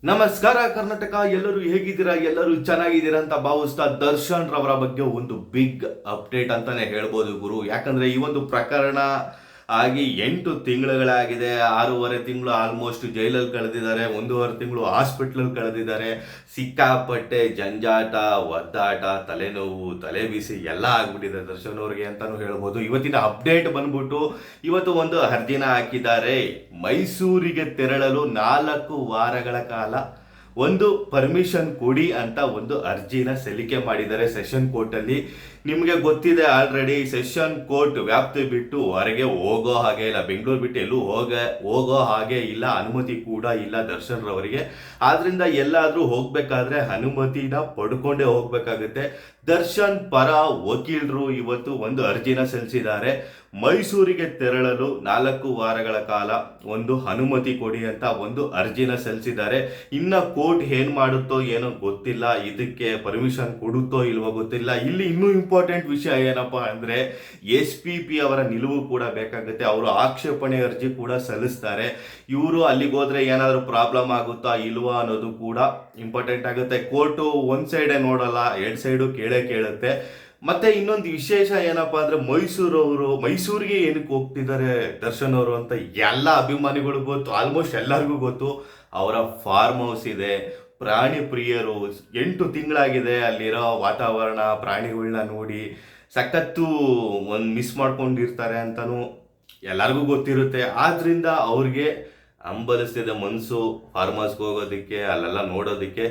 ನಮಸ್ಕಾರ ಕರ್ನಾಟಕ. ಎಲ್ಲರೂ ಹೇಗಿದ್ದೀರಾ? ಎಲ್ಲರೂ ಚೆನ್ನಾಗಿದ್ದೀರಾ ಅಂತ ಭಾವಿಸ್ತಾ ದರ್ಶನ್ ರವರ ಬಗ್ಗೆ ಒಂದು ಬಿಗ್ ಅಪ್ಡೇಟ್ ಅಂತಾನೆ ಹೇಳ್ಬೋದು ಗುರು. ಯಾಕಂದ್ರೆ ಈ ಒಂದು ಪ್ರಕರಣ ಆಗಿ 8 ತಿಂಗಳುಗಳಾಗಿದೆ. 6.5 ತಿಂಗಳು ಆಲ್ಮೋಸ್ಟ್ ಜೈಲಲ್ಲಿ ಕಳೆದಿದ್ದಾರೆ, 1.5 ತಿಂಗಳು ಹಾಸ್ಪಿಟ್ಲಲ್ಲಿ ಕಳೆದಿದ್ದಾರೆ. ಸಿಕ್ಕಾಪಟ್ಟೆ ಜಂಜಾಟ, ಒದ್ದಾಟ, ತಲೆನೋವು, ತಲೆ ಬಿಸಿ ಎಲ್ಲ ಆಗ್ಬಿಟ್ಟಿದೆ ದರ್ಶನ್ ಅವ್ರಿಗೆ ಅಂತಾನು ಹೇಳ್ಬೋದು. ಇವತ್ತಿನ ಅಪ್ಡೇಟ್ ಬಂದ್ಬಿಟ್ಟು ಇವತ್ತು ಒಂದು ಅರ್ಜಿನ ಹಾಕಿದ್ದಾರೆ. ಮೈಸೂರಿಗೆ ತೆರಳಲು 4 ವಾರಗಳ ಕಾಲ ಒಂದು ಪರ್ಮಿಷನ್ ಕೊಡಿ ಅಂತ ಒಂದು ಅರ್ಜಿನ ಸಲ್ಲಿಕೆ ಮಾಡಿದ್ದಾರೆ ಸೆಷನ್ ಕೋರ್ಟಲ್ಲಿ. ನಿಮಗೆ ಗೊತ್ತಿದೆ ಆಲ್ರೆಡಿ, ಸೆಷನ್ ಕೋರ್ಟ್ ವ್ಯಾಪ್ತಿ ಬಿಟ್ಟು ಹೊರಗೆ ಹೋಗೋ ಹಾಗೆ ಇಲ್ಲ, ಬೆಂಗಳೂರು ಬಿಟ್ಟು ಎಲ್ಲೂ ಹೋಗೋ ಹಾಗೆ ಇಲ್ಲ, ಅನುಮತಿ ಕೂಡ ಇಲ್ಲ ದರ್ಶನ್ ರವರಿಗೆ. ಆದ್ರಿಂದ ಎಲ್ಲಾದ್ರೂ ಹೋಗ್ಬೇಕಾದ್ರೆ ಅನುಮತಿನ ಪಡ್ಕೊಂಡೇ ಹೋಗ್ಬೇಕಾಗುತ್ತೆ. ದರ್ಶನ್ ಪರ ವಕೀಲರು ಇವತ್ತು ಒಂದು ಅರ್ಜಿನ ಸಲ್ಲಿಸಿದ್ದಾರೆ. ಮೈಸೂರಿಗೆ ತೆರಳಲು 4 ವಾರಗಳ ಕಾಲ ಒಂದು ಅನುಮತಿ ಕೊಡಿ ಅಂತ ಒಂದು ಅರ್ಜಿನ ಸಲ್ಲಿಸಿದ್ದಾರೆ. ಇನ್ನ ಕೋರ್ಟ್ ಏನ್ ಮಾಡುತ್ತೋ ಏನೋ ಗೊತ್ತಿಲ್ಲ, ಇದಕ್ಕೆ ಪರ್ಮಿಷನ್ ಕೊಡುತ್ತೋ ಇಲ್ವೋ ಗೊತ್ತಿಲ್ಲ. ಇಲ್ಲಿ ಇನ್ನೂ ಇಂಪಾರ್ಟೆಂಟ್ ವಿಷಯ ಏನಪ್ಪಾ ಅಂದ್ರೆ SPP ಅವರ ನಿಲುವು ಕೂಡ ಬೇಕಾಗುತ್ತೆ. ಅವರು ಆಕ್ಷೇಪಣೆ ಅರ್ಜಿ ಕೂಡ ಸಲ್ಲಿಸ್ತಾರೆ. ಇವರು ಅಲ್ಲಿಗೆ ಹೋದ್ರೆ ಏನಾದರೂ ಪ್ರಾಬ್ಲಮ್ ಆಗುತ್ತಾ ಇಲ್ವಾ ಅನ್ನೋದು ಕೂಡ ಇಂಪಾರ್ಟೆಂಟ್ ಆಗುತ್ತೆ. ಕೋರ್ಟು ಒಂದ್ ಸೈಡೇ ನೋಡಲ್ಲ, 2 ಸೈಡು ಕೇಳುತ್ತೆ. ಮತ್ತೆ ಇನ್ನೊಂದು ವಿಶೇಷ ಏನಪ್ಪಾ ಅಂದ್ರೆ ಮೈಸೂರಿಗೆ ಏನಕ್ಕೆ ಹೋಗ್ತಿದ್ದಾರೆ ದರ್ಶನ್ ಅವರು ಅಂತ ಎಲ್ಲ ಅಭಿಮಾನಿಗಳು ಗೊತ್ತು, ಆಲ್ಮೋಸ್ಟ್ ಎಲ್ಲರಿಗೂ ಗೊತ್ತು. ಅವರ ಫಾರ್ಮ್ ಹೌಸ್ ಇದೆ, ಪ್ರಾಣಿ ಪ್ರಿಯರು, 8 ತಿಂಗಳಾಗಿದೆ ಅಲ್ಲಿರೋ ವಾತಾವರಣ, ಪ್ರಾಣಿಗಳನ್ನ ನೋಡಿ ಸಖತ್ತು ಒಂದು ಮಿಸ್ ಮಾಡ್ಕೊಂಡಿರ್ತಾರೆ ಅಂತಾನು ಎಲ್ಲರಿಗೂ ಗೊತ್ತಿರುತ್ತೆ. ಆದ್ರಿಂದ ಅವ್ರಿಗೆ ಹಂಬಲಿಸ್ತಿದೆ ಮನಸ್ಸು ಫಾರ್ಮ್ ಹೌಸ್ಗೆ ಹೋಗೋದಕ್ಕೆ, ಅಲ್ಲೆಲ್ಲ ನೋಡೋದಕ್ಕೆ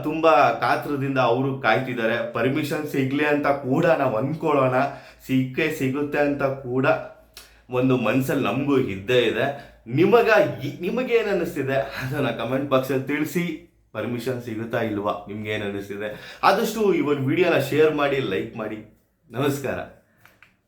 ತುಂಬಾ ಕಾತ್ರದಿಂದ ಅವರು ಕಾಯ್ತಿದ್ದಾರೆ. ಪರ್ಮಿಷನ್ ಸಿಗ್ಲಿ ಅಂತ ಕೂಡ ನಾವು ಅಂದ್ಕೊಳ್ಳೋಣ, ಸಿಗುತ್ತೆ ಅಂತ ಕೂಡ ಒಂದು ಮನ್ಸಲ್ಲಿ ನಮಗೂ ಇದ್ದೇ ಇದೆ. ನಿಮಗೇನು ಅನ್ನಿಸ್ತಿದೆ ಅದನ್ನ ಕಮೆಂಟ್ ಬಾಕ್ಸಲ್ಲಿ ತಿಳಿಸಿ. ಪರ್ಮಿಷನ್ ಸಿಗುತ್ತಾ ಇಲ್ವಾ, ನಿಮ್ಗೆ ಏನು ಅನ್ನಿಸ್ತಿದೆ? ಆದಷ್ಟು ಈ ಒಂದು ವಿಡಿಯೋನ ಶೇರ್ ಮಾಡಿ, ಲೈಕ್ ಮಾಡಿ. ನಮಸ್ಕಾರ.